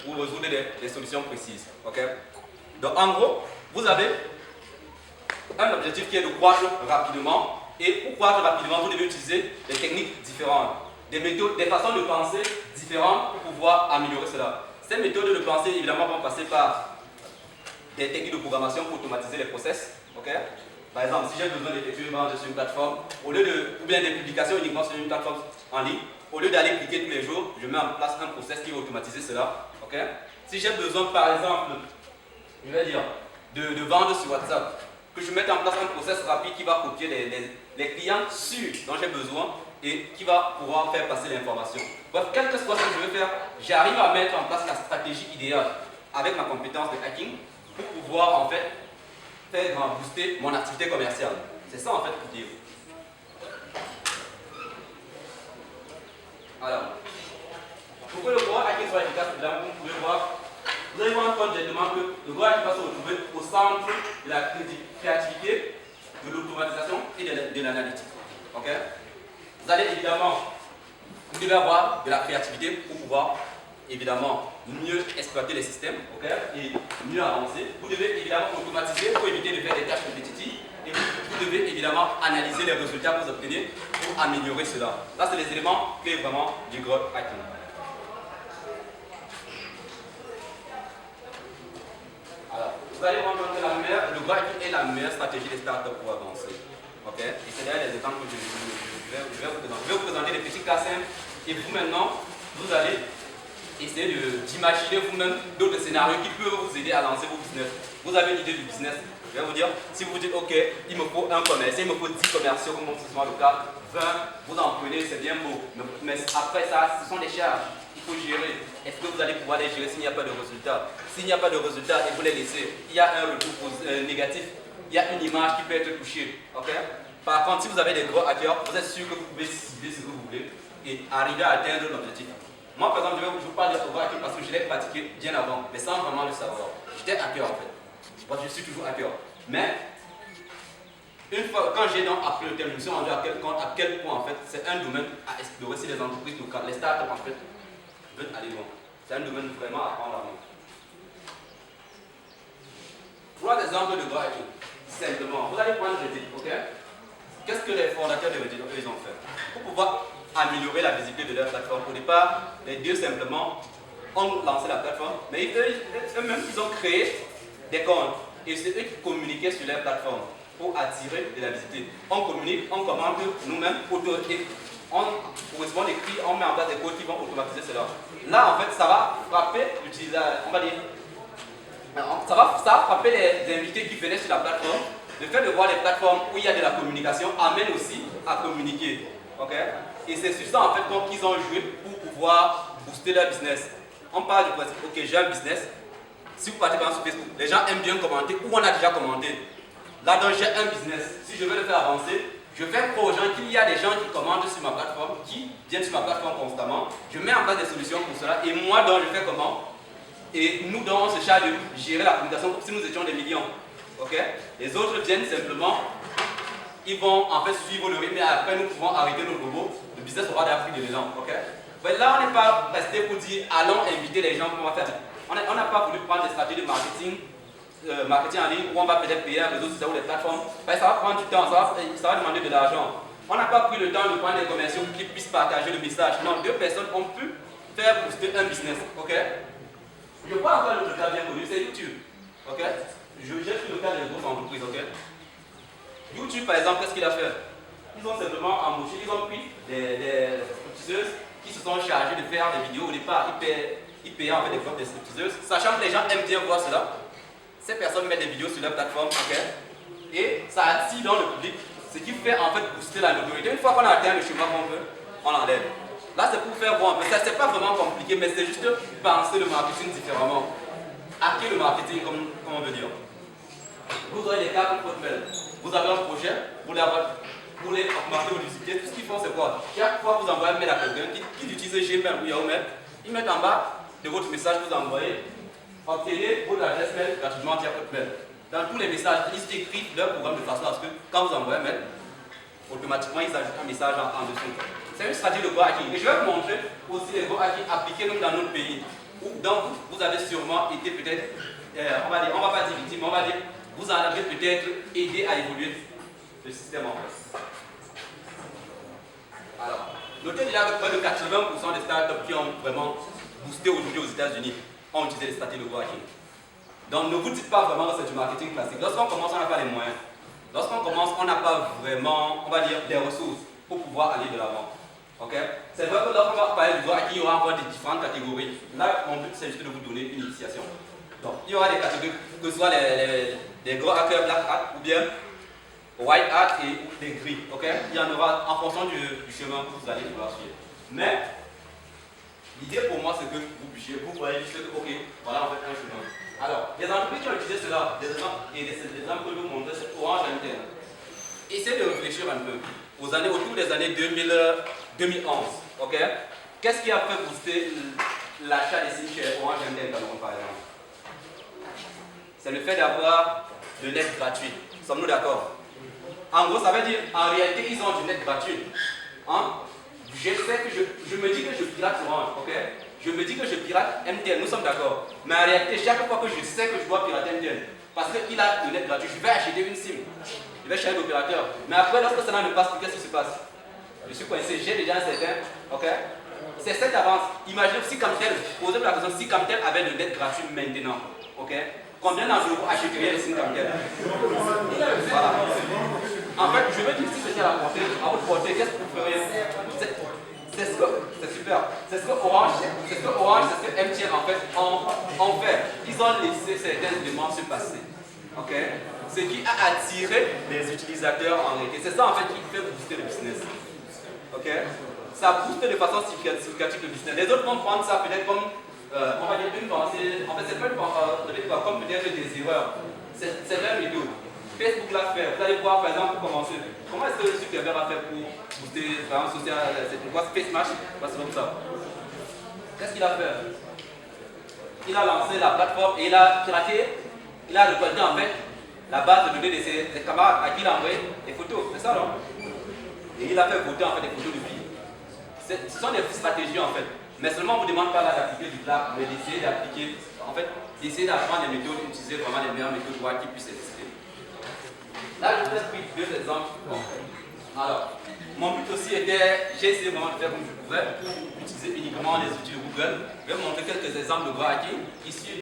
pour résoudre des solutions précises. Okay? Donc en gros, vous avez un objectif qui est de croître rapidement. Et pour croître rapidement, vous devez utiliser des techniques différentes, des méthodes, des façons de penser différentes pour pouvoir améliorer cela. Ces méthodes de pensée, évidemment, vont passer par des techniques de programmation pour automatiser les process. Okay? Par exemple, si j'ai besoin d'effectuer une vente sur une plateforme, ou bien des publications uniquement sur une plateforme en ligne, au lieu d'aller cliquer tous les jours, je mets en place un process qui va automatiser cela. Okay? Si j'ai besoin, par exemple, je vais dire, de vendre sur WhatsApp, que je mette en place un process rapide qui va copier les clients sûrs dont j'ai besoin et qui va pouvoir faire passer l'information. Bref, quel que soit ce que je veux faire, j'arrive à mettre en place la stratégie idéale avec ma compétence de hacking pour pouvoir en fait faire booster mon activité commerciale. C'est ça en fait l'idée. Alors, pour que le growth hacking soit efficace, vous pouvez voir, vous allez voir encore directement que le growth hacking va se retrouver au centre de la créativité, de l'automatisation et de l'analytique. Okay? Vous allez évidemment, vous devez avoir de la créativité pour pouvoir évidemment mieux exploiter les systèmes, okay, et mieux avancer. Vous devez évidemment automatiser pour éviter de faire des tâches répétitives et vous devez évidemment analyser les résultats que vous obtenez pour améliorer cela. Là, c'est les éléments clés vraiment du growth hacking. Alors, vous allez rencontrer le growth hacking est la meilleure stratégie des startups pour avancer. Okay? Et c'est d'ailleurs les exemples que je vais vous présenter. Je vais vous présenter des petits cas simples et vous maintenant, vous allez essayer d'imaginer vous-même d'autres scénarios qui peuvent vous aider à lancer vos business. Vous avez une idée du business. Je vais vous dire, si vous vous dites, ok, il me faut un commercial, il me faut 10 commerciaux, comme c'est souvent le cas, 20, vous en prenez, c'est bien beau. Mais après ça, ce sont des charges. Il faut gérer. Est-ce que vous allez pouvoir les gérer s'il n'y a pas de résultat? S'il n'y a pas de résultat et vous les laissez, il y a un retour négatif, il y a une image qui peut être touchée. Okay? Par contre, si vous avez des gros hackers, vous êtes sûr que vous pouvez cibler ce que vous voulez et arriver à atteindre l'objectif. Moi, par exemple, je vous parle de growth hacking parce que je l'ai pratiqué bien avant, mais sans vraiment le savoir. J'étais hacker en fait. Parce que je suis toujours hacker. Mais, une fois, quand j'ai donc appris le terme, je me suis rendu à quel point en fait, c'est un domaine à explorer si les entreprises locales, les startups en fait, veulent aller loin. C'est un domaine vraiment à prendre en main. Trois exemples de growth hacking. Simplement, vous allez prendre Reddit, ok? Qu'est-ce que les fondateurs de Reddit ils ont fait? Pour pouvoir améliorer la visibilité de leur plateforme. Au départ, les deux simplement ont lancé la plateforme, mais eux-mêmes, ils ont créé des comptes. Et c'est eux qui communiquaient sur leur plateforme pour attirer de la visibilité. On communique, on commente nous-mêmes, on correspond des cris, on met en place des codes qui vont automatiser cela. Là, en fait, ça va frapper l'utilisateur, on va dire, ça va frapper les invités qui venaient sur la plateforme. Le fait de voir les plateformes où il y a de la communication amène aussi à communiquer. Okay? Et c'est sur ça en fait qu'ils ont joué pour pouvoir booster leur business. On parle du principe, ok, j'ai un business. Si vous partez par exemple sur Facebook, les gens aiment bien commenter ou on a déjà commenté. Là donc j'ai un business. Si je veux le faire avancer, je fais croire aux gens qu'il y a des gens qui commentent sur ma plateforme, qui viennent sur ma plateforme constamment. Je mets en place des solutions pour cela. Et moi donc je fais comment? Et nous donc on se charge de gérer la communication comme si nous étions des millions. Okay? Les autres viennent simplement, ils vont en fait suivre le rythme et après nous pouvons arrêter nos robots. Le business aura appris de l'élan. Okay? Mais là, on n'est pas resté pour dire allons inviter les gens pour faire. On n'a pas voulu prendre des stratégies de marketing en ligne où on va peut-être payer un réseau social ou des plateformes. Ça va prendre du temps, ça va demander de l'argent. On n'a pas pris le temps de prendre des commerciaux qui puissent partager le message. Non, deux personnes ont pu faire booster un business. Okay? Je vois encore le cas bien connu, c'est YouTube. Okay? J'ai pris le cas des grosses entreprises, ok? YouTube, par exemple, qu'est-ce qu'il a fait? Ils ont simplement embauché, ils ont pris des stripteaseuses qui se sont chargées de faire des vidéos. Au départ, ils payaient en fait des flops des stripteaseuses, sachant que les gens aiment bien voir cela. Ces personnes mettent des vidéos sur leur plateforme, ok? Et ça attire dans le public, ce qui fait en fait booster la notoriété. Une fois qu'on a atteint le chemin qu'on veut, on l'enlève. Là, c'est pour faire voir un peu. Ça, c'est pas vraiment compliqué, mais c'est juste penser le marketing différemment. Hacker le marketing, comme on veut dire. Vous aurez des cas pour votre mail. Vous avez un projet, vous voulez augmenter votre visibilité. Tout ce qu'ils font, c'est quoi? Chaque fois que vous envoyez un mail à quelqu'un qui utilise Gmail ou Yahoo Mail, ils mettent en bas de votre message que vous envoyez, obtenez votre adresse mail gratuitement via votre mail. Dans tous les messages, ils écrivent leur programme de façon à ce que quand vous envoyez un mail, automatiquement ils ajoutent un message en dessous. C'est une stratégie de growth hacking. Et je vais vous montrer aussi les growth hacking appliqués même dans notre pays. Donc vous avez sûrement été peut-être, on va pas dire victime, on va dire, vous en avez peut-être aidé à évoluer le système en fait. Alors, notez déjà que près de 80% des startups qui ont vraiment boosté aujourd'hui aux États-Unis ont utilisé les stratégies de growth hacking. Donc ne vous dites pas vraiment que c'est du marketing classique. Lorsqu'on commence, on n'a pas les moyens. Lorsqu'on commence, on n'a pas vraiment, on va dire, les ressources pour pouvoir aller de l'avant. Okay? C'est vrai que lorsqu'on va parler du growth hacking, il y aura encore des différentes catégories. Là, mon but, c'est juste de vous donner une initiation. Donc, il y aura des catégories, que ce soit les growth hackers black hat ou bien white hat et les gris. Okay? Il y en aura en fonction du chemin que vous allez devoir suivre. Mais, l'idée pour moi, c'est que vous voyez juste que, ok, voilà, on fait un chemin. Alors, les entreprises qui ont utilisé cela, des exemples que je vous montrer, c'est Orange Intel. Essayez de réfléchir un peu autour des années 2011. Ok? Qu'est-ce qui a fait booster l'achat des sites chez Orange Intel dans le monde, par exemple? C'est le fait d'avoir de net gratuit. Sommes-nous d'accord? En gros, ça veut dire, en réalité, ils ont du net gratuit. Hein? Je me dis que je pirate Orange, ok? Je me dis que je pirate MTN, nous sommes d'accord. Mais en réalité, chaque fois que je sais que je dois pirater MTN, parce qu'il a le net gratuit, je vais acheter une SIM. Je vais changer d'opérateur. Mais après, lorsque ça ne passe plus, qu'est-ce qui se passe? Je suis coincé, j'ai déjà un certain, ok? C'est cette avance. Imaginez si Camtel, posez-vous la question, si Camtel avait le net gratuit maintenant, ok? Combien d'entre vous achèteriez le SIM Camtel? Voilà. En fait, je veux dire, si c'était à votre portée, qu'est-ce que vous feriez? C'est super. C'est ce que Orange, c'est ce que MTN en fait ont fait. Ils ont laissé certaines demandes se passer. Ok? Ce qui a attiré les utilisateurs en réalité. C'est ça en fait qui fait booster le business. Ok? Ça booste de façon significative le business. Les autres vont prendre ça peut-être comme, on va dire, une pensée. En fait, c'est pas une pensée, comme peut-être des erreurs. C'est même les deux. Facebook l'a fait. Vous allez voir par exemple pour commencer. Comment est-ce que Zuckerberg a fait pour booster vraiment social, c'est quoi Face Match, c'est comme ça. Qu'est-ce qu'il a fait? Il a lancé la plateforme et il a piraté, il a récolté en fait la base de données de ses camarades à qui il a envoyé des photos, c'est ça non? Et il a fait voter en fait des photos de filles. Ce sont des stratégies en fait. Mais seulement on ne vous demande pas là d'appliquer du black, mais d'essayer d'appliquer, en fait, d'essayer d'apprendre des méthodes, d'utiliser vraiment les meilleures méthodes qui puissent exister. Là, je vous ai pris deux exemples. Alors, mon but aussi était, j'ai essayé vraiment de faire comme je pouvais, utiliser uniquement les outils de Google. Je vais vous montrer quelques exemples de growth hacking issus